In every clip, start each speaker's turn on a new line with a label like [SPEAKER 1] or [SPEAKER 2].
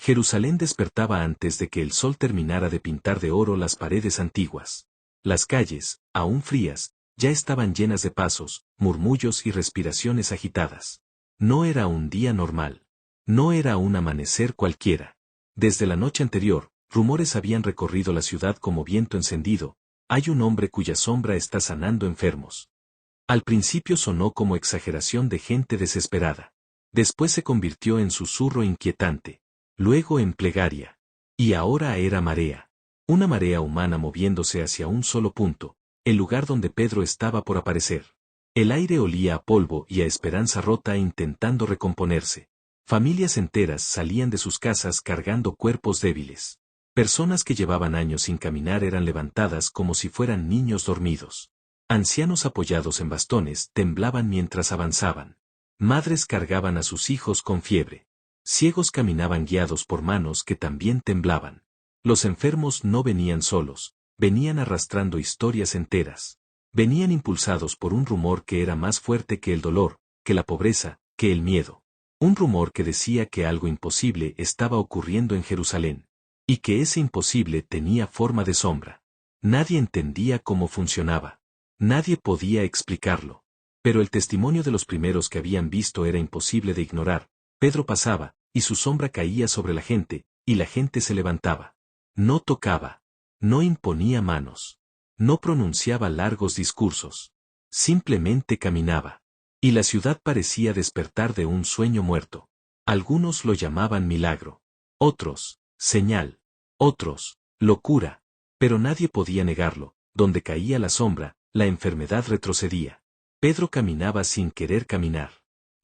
[SPEAKER 1] Jerusalén despertaba antes de que el sol terminara de pintar de oro las paredes antiguas. Las calles, aún frías, ya estaban llenas de pasos, murmullos y respiraciones agitadas. No era un día normal. No era un amanecer cualquiera. Desde la noche anterior, rumores habían recorrido la ciudad como viento encendido: hay un hombre cuya sombra está sanando enfermos. Al principio sonó como exageración de gente desesperada. Después se convirtió en susurro inquietante. Luego en plegaria. Y ahora era marea. Una marea humana moviéndose hacia un solo punto, el lugar donde Pedro estaba por aparecer. El aire olía a polvo y a esperanza rota intentando recomponerse. Familias enteras salían de sus casas cargando cuerpos débiles. Personas que llevaban años sin caminar eran levantadas como si fueran niños dormidos. Ancianos apoyados en bastones temblaban mientras avanzaban. Madres cargaban a sus hijos con fiebre. Ciegos caminaban guiados por manos que también temblaban. Los enfermos no venían solos, venían arrastrando historias enteras. Venían impulsados por un rumor que era más fuerte que el dolor, que la pobreza, que el miedo. Un rumor que decía que algo imposible estaba ocurriendo en Jerusalén. Y que ese imposible tenía forma de sombra. Nadie entendía cómo funcionaba. Nadie podía explicarlo. Pero el testimonio de los primeros que habían visto era imposible de ignorar. Pedro pasaba, y su sombra caía sobre la gente, y la gente se levantaba. No tocaba. No imponía manos. No pronunciaba largos discursos. Simplemente caminaba. Y la ciudad parecía despertar de un sueño muerto. Algunos lo llamaban milagro. Otros, señal. Otros, locura. Pero nadie podía negarlo. Donde caía la sombra, la enfermedad retrocedía. Pedro caminaba sin querer caminar.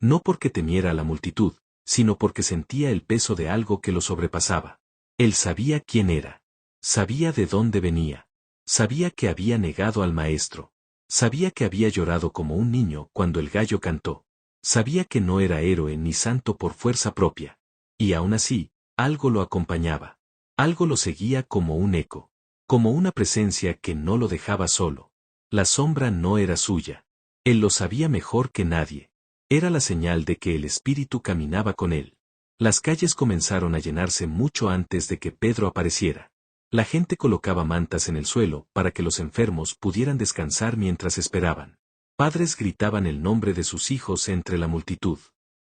[SPEAKER 1] No porque temiera a la multitud, sino porque sentía el peso de algo que lo sobrepasaba. Él sabía quién era. Sabía de dónde venía. Sabía que había negado al Maestro. Sabía que había llorado como un niño cuando el gallo cantó. Sabía que no era héroe ni santo por fuerza propia. Y aún así, algo lo acompañaba. Algo lo seguía como un eco. Como una presencia que no lo dejaba solo. La sombra no era suya. Él lo sabía mejor que nadie. Era la señal de que el Espíritu caminaba con él. Las calles comenzaron a llenarse mucho antes de que Pedro apareciera. La gente colocaba mantas en el suelo para que los enfermos pudieran descansar mientras esperaban. Padres gritaban el nombre de sus hijos entre la multitud.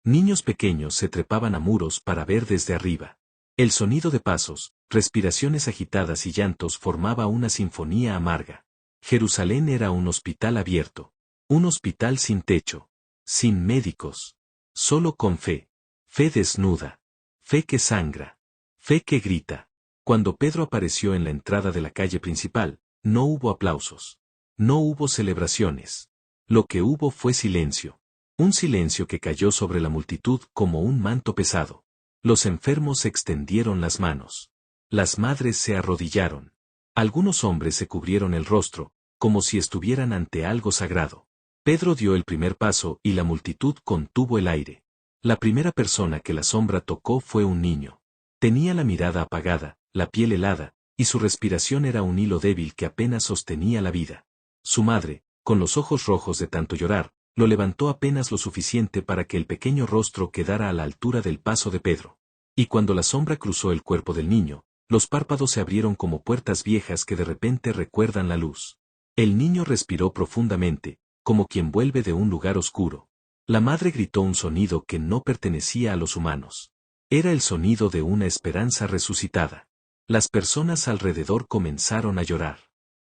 [SPEAKER 1] Niños pequeños se trepaban a muros para ver desde arriba. El sonido de pasos, respiraciones agitadas y llantos formaba una sinfonía amarga. Jerusalén era un hospital abierto. Un hospital sin techo. Sin médicos. Solo con fe. Fe desnuda. Fe que sangra. Fe que grita. Cuando Pedro apareció en la entrada de la calle principal, no hubo aplausos. No hubo celebraciones. Lo que hubo fue silencio. Un silencio que cayó sobre la multitud como un manto pesado. Los enfermos extendieron las manos. Las madres se arrodillaron. Algunos hombres se cubrieron el rostro, como si estuvieran ante algo sagrado. Pedro dio el primer paso y la multitud contuvo el aire. La primera persona que la sombra tocó fue un niño. Tenía la mirada apagada, la piel helada, y su respiración era un hilo débil que apenas sostenía la vida. Su madre, con los ojos rojos de tanto llorar, lo levantó apenas lo suficiente para que el pequeño rostro quedara a la altura del paso de Pedro. Y cuando la sombra cruzó el cuerpo del niño, los párpados se abrieron como puertas viejas que de repente recuerdan la luz. El niño respiró profundamente, como quien vuelve de un lugar oscuro. La madre gritó un sonido que no pertenecía a los humanos. Era el sonido de una esperanza resucitada. Las personas alrededor comenzaron a llorar.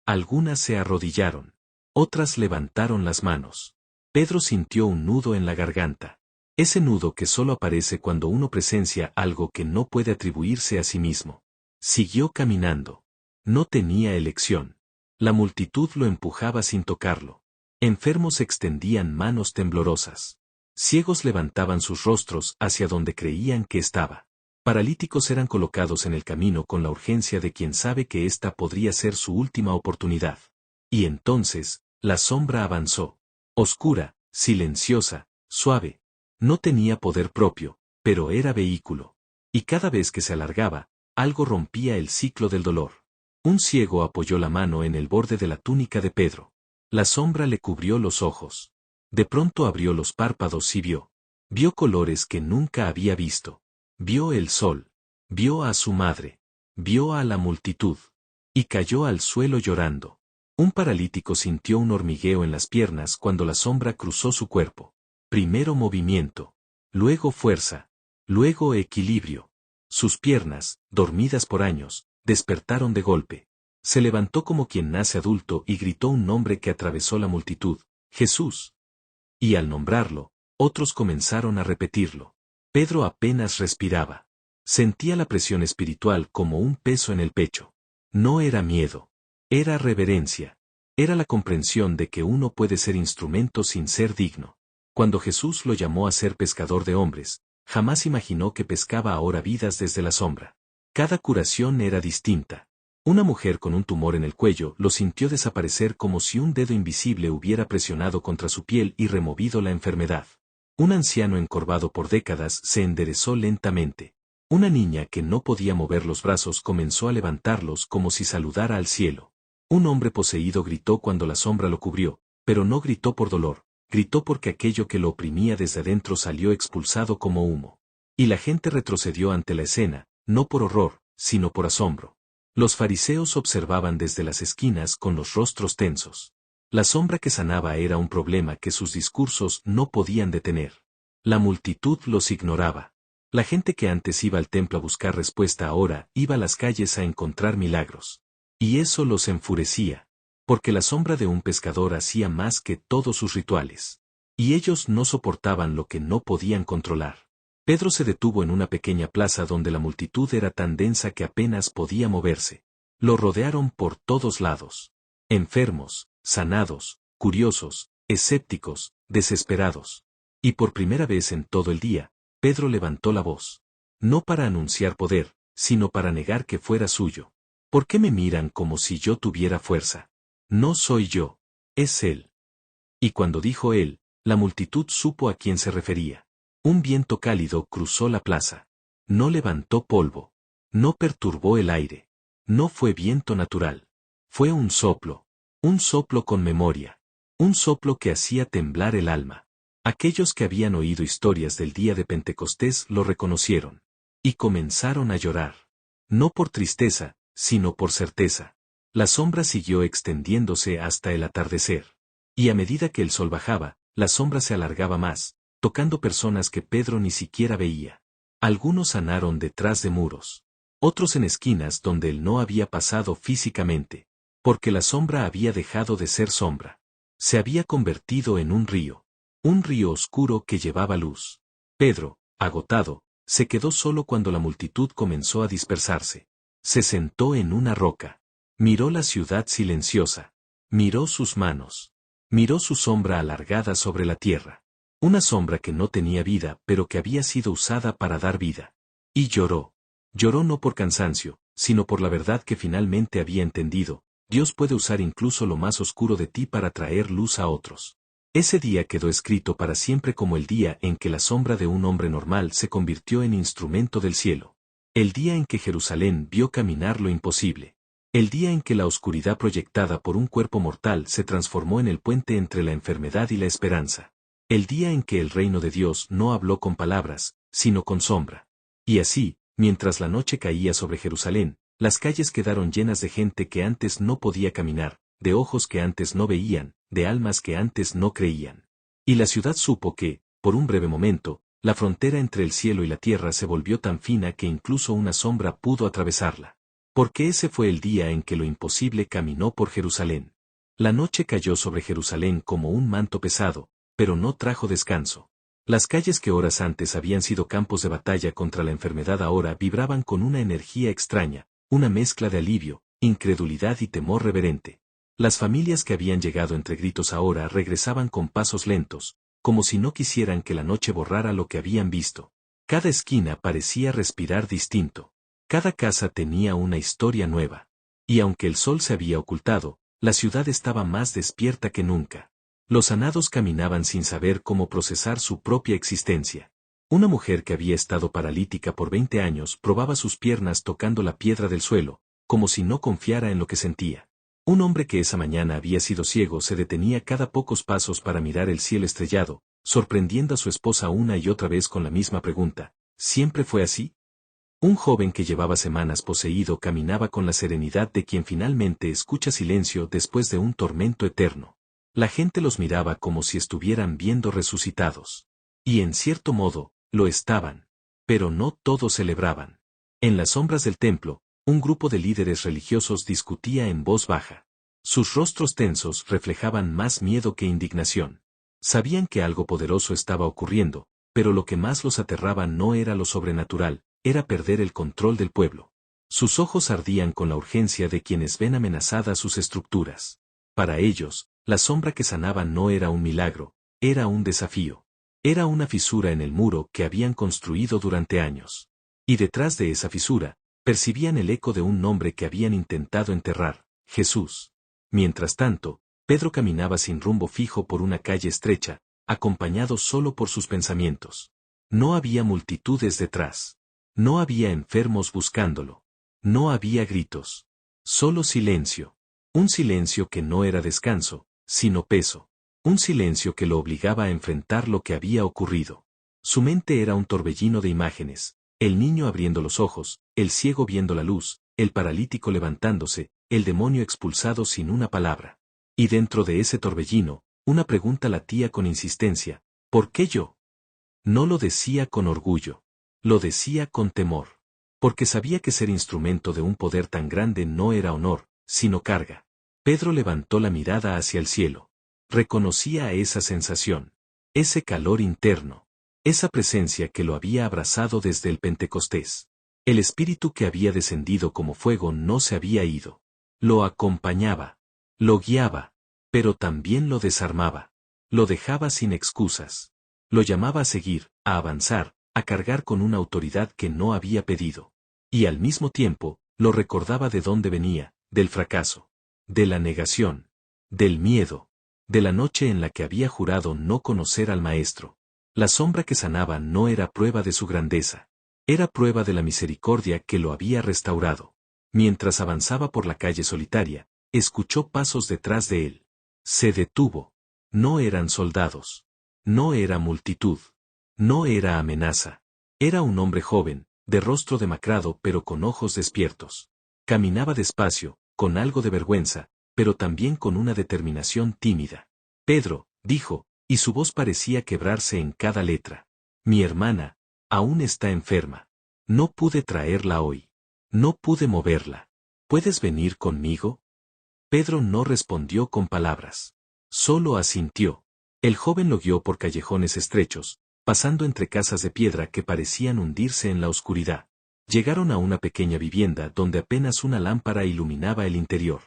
[SPEAKER 1] Algunas se arrodillaron. Otras levantaron las manos. Pedro sintió un nudo en la garganta. Ese nudo que solo aparece cuando uno presencia algo que no puede atribuirse a sí mismo. Siguió caminando. No tenía elección. La multitud lo empujaba sin tocarlo. Enfermos extendían manos temblorosas. Ciegos levantaban sus rostros hacia donde creían que estaba. Paralíticos eran colocados en el camino con la urgencia de quien sabe que esta podría ser su última oportunidad. Y entonces, la sombra avanzó. Oscura, silenciosa, suave. No tenía poder propio, pero era vehículo. Y cada vez que se alargaba, algo rompía el ciclo del dolor. Un ciego apoyó la mano en el borde de la túnica de Pedro. La sombra le cubrió los ojos. De pronto abrió los párpados y vio. Vio colores que nunca había visto. Vio el sol. vio a su madre, vio a la multitud, y cayó al suelo llorando. Un paralítico sintió un hormigueo en las piernas cuando la sombra cruzó su cuerpo. Primero movimiento, luego fuerza, luego equilibrio. Sus piernas, dormidas por años, despertaron de golpe. Se levantó como quien nace adulto y gritó un nombre que atravesó la multitud: Jesús. Y al nombrarlo, otros comenzaron a repetirlo. Pedro apenas respiraba. Sentía la presión espiritual como un peso en el pecho. No era miedo. Era reverencia. Era la comprensión de que uno puede ser instrumento sin ser digno. Cuando Jesús lo llamó a ser pescador de hombres, jamás imaginó que pescaba ahora vidas desde la sombra. Cada curación era distinta. Una mujer con un tumor en el cuello lo sintió desaparecer como si un dedo invisible hubiera presionado contra su piel y removido la enfermedad. Un anciano encorvado por décadas se enderezó lentamente. Una niña que no podía mover los brazos comenzó a levantarlos como si saludara al cielo. Un hombre poseído gritó cuando la sombra lo cubrió, pero no gritó por dolor, gritó porque aquello que lo oprimía desde adentro salió expulsado como humo. Y la gente retrocedió ante la escena, no por horror, sino por asombro. Los fariseos observaban desde las esquinas con los rostros tensos. La sombra que sanaba era un problema que sus discursos no podían detener. La multitud los ignoraba. La gente que antes iba al templo a buscar respuesta ahora iba a las calles a encontrar milagros. Y eso los enfurecía. Porque la sombra de un pescador hacía más que todos sus rituales. Y ellos no soportaban lo que no podían controlar. Pedro se detuvo en una pequeña plaza donde la multitud era tan densa que apenas podía moverse. Lo rodearon por todos lados. Enfermos, sanados, curiosos, escépticos, desesperados. Y por primera vez en todo el día, Pedro levantó la voz. No para anunciar poder, sino para negar que fuera suyo. ¿Por qué me miran como si yo tuviera fuerza? No soy yo, es él. Y cuando dijo él, la multitud supo a quién se refería. Un viento cálido cruzó la plaza. No levantó polvo. No perturbó el aire. No fue viento natural. Fue un soplo. Un soplo con memoria. Un soplo que hacía temblar el alma. Aquellos que habían oído historias del día de Pentecostés lo reconocieron. Y comenzaron a llorar. No por tristeza, sino por certeza. La sombra siguió extendiéndose hasta el atardecer. Y a medida que el sol bajaba, la sombra se alargaba más, tocando personas que Pedro ni siquiera veía. Algunos sanaron detrás de muros. Otros en esquinas donde él no había pasado físicamente. Porque la sombra había dejado de ser sombra. Se había convertido en un río. Un río oscuro que llevaba luz. Pedro, agotado, se quedó solo cuando la multitud comenzó a dispersarse. Se sentó en una roca. Miró la ciudad silenciosa. Miró sus manos. Miró su sombra alargada sobre la tierra. Una sombra que no tenía vida pero que había sido usada para dar vida. Y lloró. Lloró no por cansancio, sino por la verdad que finalmente había entendido. Dios puede usar incluso lo más oscuro de ti para traer luz a otros. Ese día quedó escrito para siempre como el día en que la sombra de un hombre normal se convirtió en instrumento del cielo. El día en que Jerusalén vio caminar lo imposible. El día en que la oscuridad proyectada por un cuerpo mortal se transformó en el puente entre la enfermedad y la esperanza. El día en que el reino de Dios no habló con palabras, sino con sombra. Y así, mientras la noche caía sobre Jerusalén, las calles quedaron llenas de gente que antes no podía caminar, de ojos que antes no veían, de almas que antes no creían. Y la ciudad supo que, por un breve momento, la frontera entre el cielo y la tierra se volvió tan fina que incluso una sombra pudo atravesarla. Porque ese fue el día en que lo imposible caminó por Jerusalén. La noche cayó sobre Jerusalén como un manto pesado, pero no trajo descanso. Las calles que horas antes habían sido campos de batalla contra la enfermedad ahora vibraban con una energía extraña, una mezcla de alivio, incredulidad y temor reverente. Las familias que habían llegado entre gritos ahora regresaban con pasos lentos, como si no quisieran que la noche borrara lo que habían visto. Cada esquina parecía respirar distinto. Cada casa tenía una historia nueva. Y aunque el sol se había ocultado, la ciudad estaba más despierta que nunca. Los sanados caminaban sin saber cómo procesar su propia existencia. Una mujer que había estado paralítica por 20 años probaba sus piernas tocando la piedra del suelo, como si no confiara en lo que sentía. Un hombre que esa mañana había sido ciego se detenía cada pocos pasos para mirar el cielo estrellado, sorprendiendo a su esposa una y otra vez con la misma pregunta: ¿siempre fue así? Un joven que llevaba semanas poseído caminaba con la serenidad de quien finalmente escucha silencio después de un tormento eterno. La gente los miraba como si estuvieran viendo resucitados. Y en cierto modo, lo estaban. Pero no todos celebraban. En las sombras del templo, un grupo de líderes religiosos discutía en voz baja. Sus rostros tensos reflejaban más miedo que indignación. Sabían que algo poderoso estaba ocurriendo, pero lo que más los aterraba no era lo sobrenatural, era perder el control del pueblo. Sus ojos ardían con la urgencia de quienes ven amenazadas sus estructuras. Para ellos, la sombra que sanaba no era un milagro, era un desafío. Era una fisura en el muro que habían construido durante años. Y detrás de esa fisura, percibían el eco de un nombre que habían intentado enterrar, Jesús. Mientras tanto, Pedro caminaba sin rumbo fijo por una calle estrecha, acompañado solo por sus pensamientos. No había multitudes detrás. No había enfermos buscándolo. No había gritos. Solo silencio. Un silencio que no era descanso, sino peso. Un silencio que lo obligaba a enfrentar lo que había ocurrido. Su mente era un torbellino de imágenes, el niño abriendo los ojos, el ciego viendo la luz, el paralítico levantándose, el demonio expulsado sin una palabra. Y dentro de ese torbellino, una pregunta latía con insistencia: ¿por qué yo? No lo decía con orgullo. Lo decía con temor. Porque sabía que ser instrumento de un poder tan grande no era honor, sino carga. Pedro levantó la mirada hacia el cielo. Reconocía esa sensación. Ese calor interno. Esa presencia que lo había abrazado desde el Pentecostés. El espíritu que había descendido como fuego no se había ido. Lo acompañaba. Lo guiaba. Pero también lo desarmaba. Lo dejaba sin excusas. Lo llamaba a seguir, a avanzar, a cargar con una autoridad que no había pedido. Y al mismo tiempo, lo recordaba de dónde venía, del fracaso, de la negación, del miedo, de la noche en la que había jurado no conocer al Maestro. La sombra que sanaba no era prueba de su grandeza, era prueba de la misericordia que lo había restaurado. Mientras avanzaba por la calle solitaria, escuchó pasos detrás de él. Se detuvo. No eran soldados. No era multitud. No era amenaza. Era un hombre joven, de rostro demacrado pero con ojos despiertos. Caminaba despacio, con algo de vergüenza, pero también con una determinación tímida. Pedro, dijo, y su voz parecía quebrarse en cada letra. Mi hermana, aún está enferma. No pude traerla hoy. No pude moverla. ¿Puedes venir conmigo? Pedro no respondió con palabras. Solo asintió. El joven lo guió por callejones estrechos, pasando entre casas de piedra que parecían hundirse en la oscuridad. Llegaron a una pequeña vivienda donde apenas una lámpara iluminaba el interior.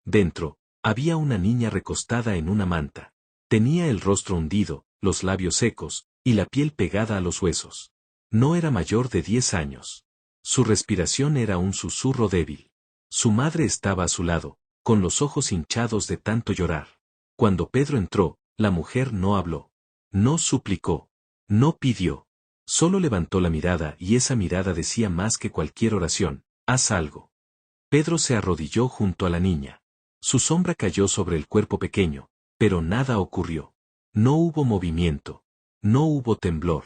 [SPEAKER 1] Dentro, había una niña recostada en una manta. Tenía el rostro hundido, los labios secos, y la piel pegada a los huesos. No era mayor de 10 años. Su respiración era un susurro débil. Su madre estaba a su lado, con los ojos hinchados de tanto llorar. Cuando Pedro entró, la mujer no habló. No suplicó. No pidió. Solo levantó la mirada y esa mirada decía más que cualquier oración: haz algo. Pedro se arrodilló junto a la niña. Su sombra cayó sobre el cuerpo pequeño, pero nada ocurrió. No hubo movimiento. No hubo temblor.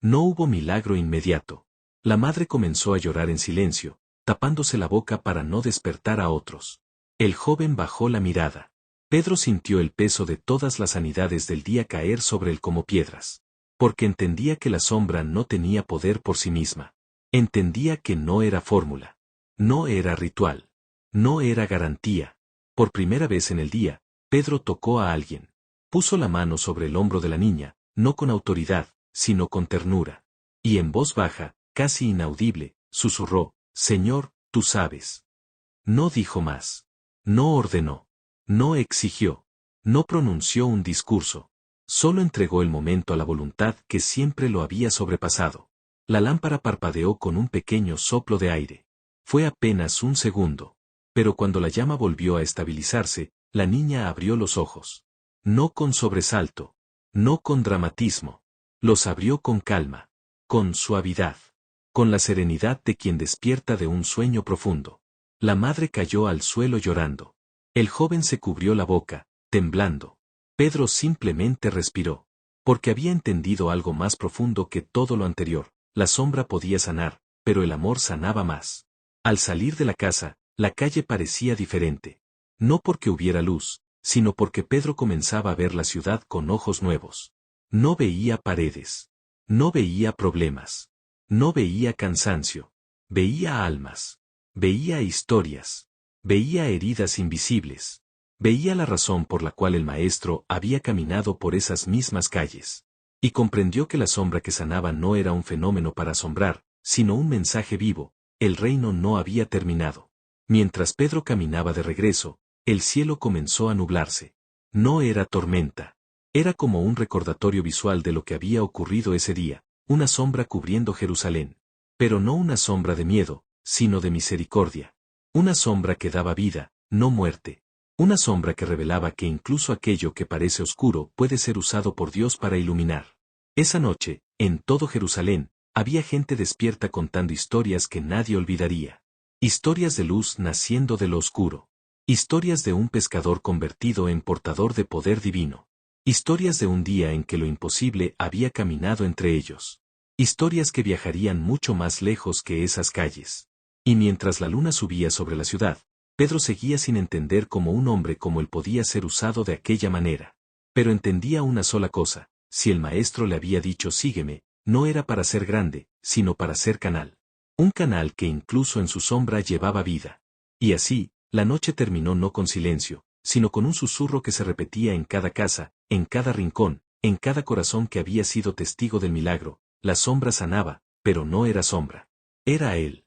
[SPEAKER 1] No hubo milagro inmediato. La madre comenzó a llorar en silencio, tapándose la boca para no despertar a otros. El joven bajó la mirada. Pedro sintió el peso de todas las sanidades del día caer sobre él como piedras. Porque entendía que la sombra no tenía poder por sí misma. Entendía que no era fórmula. No era ritual. No era garantía. Por primera vez en el día, Pedro tocó a alguien. Puso la mano sobre el hombro de la niña, no con autoridad, sino con ternura. Y en voz baja, casi inaudible, susurró: Señor, tú sabes. No dijo más. No ordenó. No exigió. No pronunció un discurso. Solo entregó el momento a la voluntad que siempre lo había sobrepasado. La lámpara parpadeó con un pequeño soplo de aire. Fue apenas un segundo. Pero cuando la llama volvió a estabilizarse, la niña abrió los ojos. No con sobresalto. No con dramatismo. Los abrió con calma. Con suavidad. Con la serenidad de quien despierta de un sueño profundo. La madre cayó al suelo llorando. El joven se cubrió la boca, temblando. Pedro simplemente respiró. Porque había entendido algo más profundo que todo lo anterior: la sombra podía sanar, pero el amor sanaba más. Al salir de la casa, la calle parecía diferente. No porque hubiera luz, sino porque Pedro comenzaba a ver la ciudad con ojos nuevos. No veía paredes. No veía problemas. No veía cansancio. Veía almas. Veía historias. Veía heridas invisibles. Veía la razón por la cual el maestro había caminado por esas mismas calles. Y comprendió que la sombra que sanaba no era un fenómeno para asombrar, sino un mensaje vivo: el reino no había terminado. Mientras Pedro caminaba de regreso, el cielo comenzó a nublarse. No era tormenta. Era como un recordatorio visual de lo que había ocurrido ese día, una sombra cubriendo Jerusalén. Pero no una sombra de miedo, sino de misericordia. Una sombra que daba vida, no muerte. Una sombra que revelaba que incluso aquello que parece oscuro puede ser usado por Dios para iluminar. Esa noche, en todo Jerusalén, había gente despierta contando historias que nadie olvidaría. Historias de luz naciendo de lo oscuro. Historias de un pescador convertido en portador de poder divino. Historias de un día en que lo imposible había caminado entre ellos. Historias que viajarían mucho más lejos que esas calles. Y mientras la luna subía sobre la ciudad, Pedro seguía sin entender cómo un hombre como él podía ser usado de aquella manera. Pero entendía una sola cosa: si el maestro le había dicho sígueme, no era para ser grande, sino para ser canal. Un canal que incluso en su sombra llevaba vida. Y así, la noche terminó no con silencio, sino con un susurro que se repetía en cada casa, en cada rincón, en cada corazón que había sido testigo del milagro: la sombra sanaba, pero no era sombra. Era él.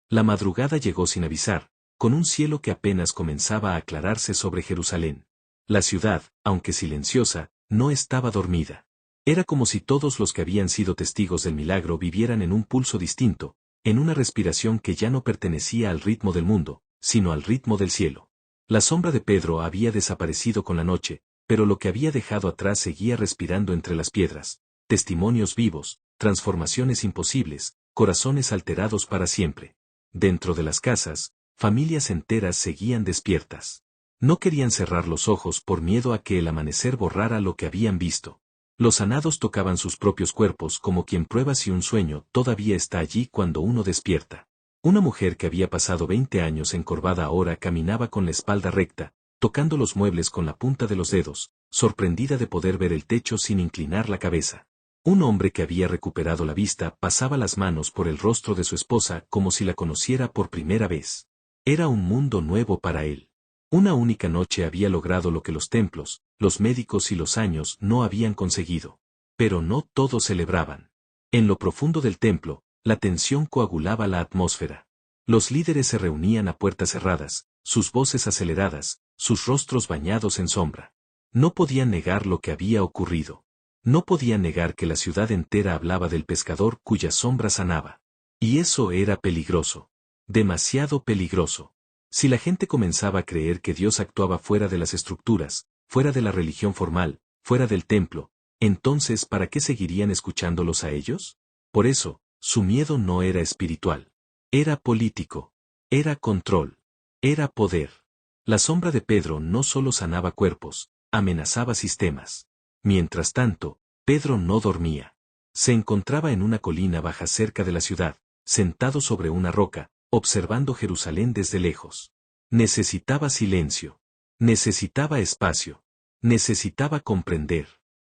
[SPEAKER 1] La madrugada llegó sin avisar, con un cielo que apenas comenzaba a aclararse sobre Jerusalén. La ciudad, aunque silenciosa, no estaba dormida. Era como si todos los que habían sido testigos del milagro vivieran en un pulso distinto, en una respiración que ya no pertenecía al ritmo del mundo, sino al ritmo del cielo. La sombra de Pedro había desaparecido con la noche, pero lo que había dejado atrás seguía respirando entre las piedras: testimonios vivos, transformaciones imposibles, corazones alterados para siempre. Dentro de las casas, familias enteras seguían despiertas. No querían cerrar los ojos por miedo a que el amanecer borrara lo que habían visto. Los sanados tocaban sus propios cuerpos como quien prueba si un sueño todavía está allí cuando uno despierta. Una mujer que había pasado 20 años encorvada ahora caminaba con la espalda recta, tocando los muebles con la punta de los dedos, sorprendida de poder ver el techo sin inclinar la cabeza. Un hombre que había recuperado la vista pasaba las manos por el rostro de su esposa como si la conociera por primera vez. Era un mundo nuevo para él. Una única noche había logrado lo que los templos, los médicos y los años no habían conseguido. Pero no todos celebraban. En lo profundo del templo, la tensión coagulaba la atmósfera. Los líderes se reunían a puertas cerradas, sus voces aceleradas, sus rostros bañados en sombra. No podían negar lo que había ocurrido. No podían negar que la ciudad entera hablaba del pescador cuya sombra sanaba. Y eso era peligroso. Demasiado peligroso. Si la gente comenzaba a creer que Dios actuaba fuera de las estructuras, fuera de la religión formal, fuera del templo, entonces ¿para qué seguirían escuchándolos a ellos? Por eso, su miedo no era espiritual. Era político. Era control. Era poder. La sombra de Pedro no solo sanaba cuerpos, amenazaba sistemas. Mientras tanto, Pedro no dormía. Se encontraba en una colina baja cerca de la ciudad, sentado sobre una roca, observando Jerusalén desde lejos. Necesitaba silencio. Necesitaba espacio. Necesitaba comprender.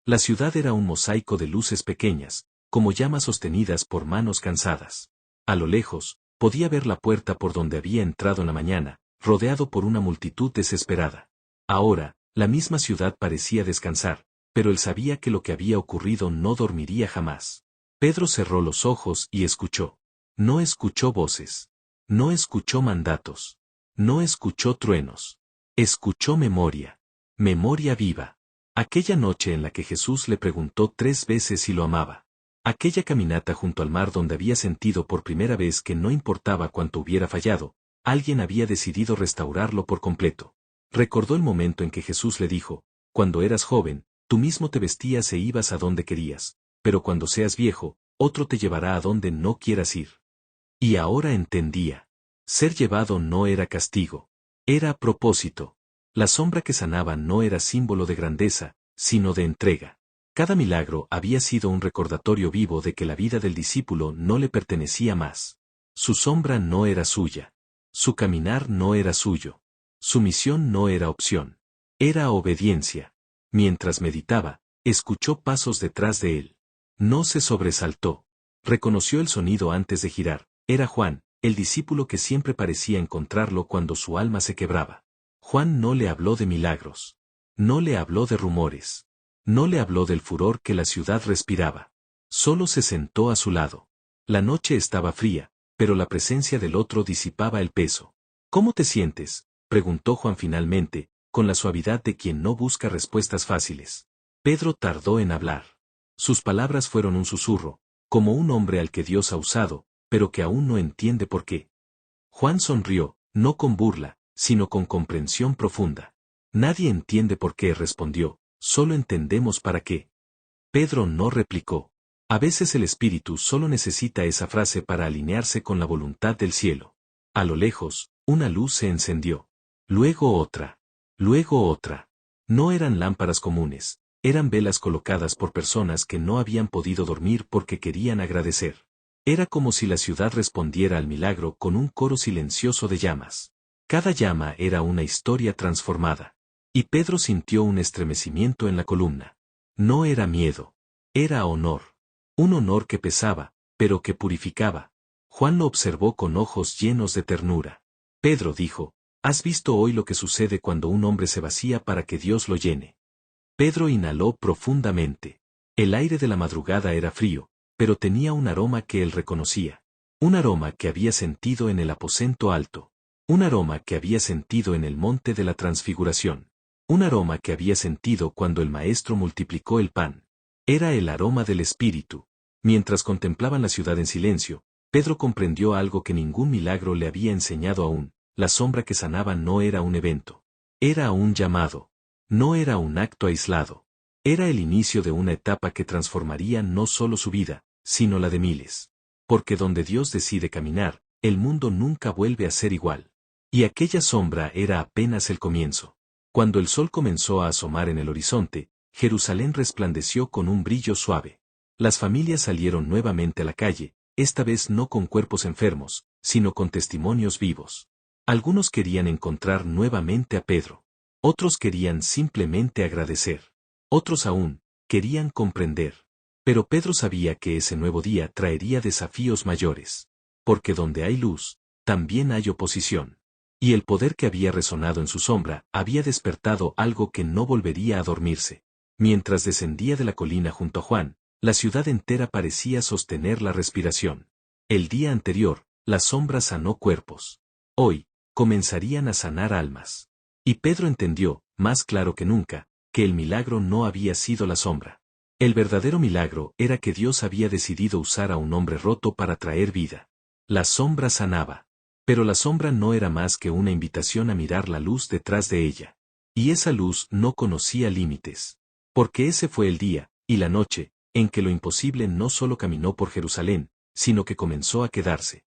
[SPEAKER 1] La ciudad era un mosaico de luces pequeñas, como llamas sostenidas por manos cansadas. A lo lejos, podía ver la puerta por donde había entrado en la mañana, rodeado por una multitud desesperada. Ahora, la misma ciudad parecía descansar, pero él sabía que lo que había ocurrido no dormiría jamás. Pedro cerró los ojos y escuchó. No escuchó voces. No escuchó mandatos. No escuchó truenos. Escuchó memoria. Memoria viva. Aquella noche en la que Jesús le preguntó 3 veces si lo amaba. Aquella caminata junto al mar donde había sentido por primera vez que no importaba cuánto hubiera fallado, alguien había decidido restaurarlo por completo. Recordó el momento en que Jesús le dijo: cuando eras joven, tú mismo te vestías e ibas a donde querías, pero cuando seas viejo, otro te llevará a donde no quieras ir. Y ahora entendía. Ser llevado no era castigo. Era propósito. La sombra que sanaba no era símbolo de grandeza, sino de entrega. Cada milagro había sido un recordatorio vivo de que la vida del discípulo no le pertenecía más. Su sombra no era suya. Su caminar no era suyo. Su misión no era opción. Era obediencia. Mientras meditaba, escuchó pasos detrás de él. No se sobresaltó. Reconoció el sonido antes de girar. Era Juan, el discípulo que siempre parecía encontrarlo cuando su alma se quebraba. Juan no le habló de milagros. No le habló de rumores. No le habló del furor que la ciudad respiraba. Solo se sentó a su lado. La noche estaba fría, pero la presencia del otro disipaba el peso. ¿Cómo te sientes?, preguntó Juan finalmente, con la suavidad de quien no busca respuestas fáciles. Pedro tardó en hablar. Sus palabras fueron un susurro, como un hombre al que Dios ha usado, pero que aún no entiende por qué. Juan sonrió, no con burla, sino con comprensión profunda. Nadie entiende por qué, respondió, solo entendemos para qué. Pedro no replicó. A veces el espíritu solo necesita esa frase para alinearse con la voluntad del cielo. A lo lejos, una luz se encendió. Luego otra. Luego otra. No eran lámparas comunes, eran velas colocadas por personas que no habían podido dormir porque querían agradecer. Era como si la ciudad respondiera al milagro con un coro silencioso de llamas. Cada llama era una historia transformada. Y Pedro sintió un estremecimiento en la columna. No era miedo. Era honor. Un honor que pesaba, pero que purificaba. Juan lo observó con ojos llenos de ternura. Pedro dijo, ¿has visto hoy lo que sucede cuando un hombre se vacía para que Dios lo llene? Pedro inhaló profundamente. El aire de la madrugada era frío, pero tenía un aroma que él reconocía. Un aroma que había sentido en el aposento alto. Un aroma que había sentido en el monte de la transfiguración. Un aroma que había sentido cuando el Maestro multiplicó el pan. Era el aroma del Espíritu. Mientras contemplaban la ciudad en silencio, Pedro comprendió algo que ningún milagro le había enseñado aún: la sombra que sanaba no era un evento. Era un llamado. No era un acto aislado. Era el inicio de una etapa que transformaría no solo su vida, sino la de miles. Porque donde Dios decide caminar, el mundo nunca vuelve a ser igual. Y aquella sombra era apenas el comienzo. Cuando el sol comenzó a asomar en el horizonte, Jerusalén resplandeció con un brillo suave. Las familias salieron nuevamente a la calle, esta vez no con cuerpos enfermos, sino con testimonios vivos. Algunos querían encontrar nuevamente a Pedro. Otros querían simplemente agradecer. Otros aún, querían comprender. Pero Pedro sabía que ese nuevo día traería desafíos mayores. Porque donde hay luz, también hay oposición. Y el poder que había resonado en su sombra había despertado algo que no volvería a dormirse. Mientras descendía de la colina junto a Juan, la ciudad entera parecía sostener la respiración. El día anterior, la sombra sanó cuerpos. Hoy, comenzarían a sanar almas. Y Pedro entendió, más claro que nunca, que el milagro no había sido la sombra. El verdadero milagro era que Dios había decidido usar a un hombre roto para traer vida. La sombra sanaba. Pero la sombra no era más que una invitación a mirar la luz detrás de ella. Y esa luz no conocía límites. Porque ese fue el día, y la noche, en que lo imposible no solo caminó por Jerusalén, sino que comenzó a quedarse.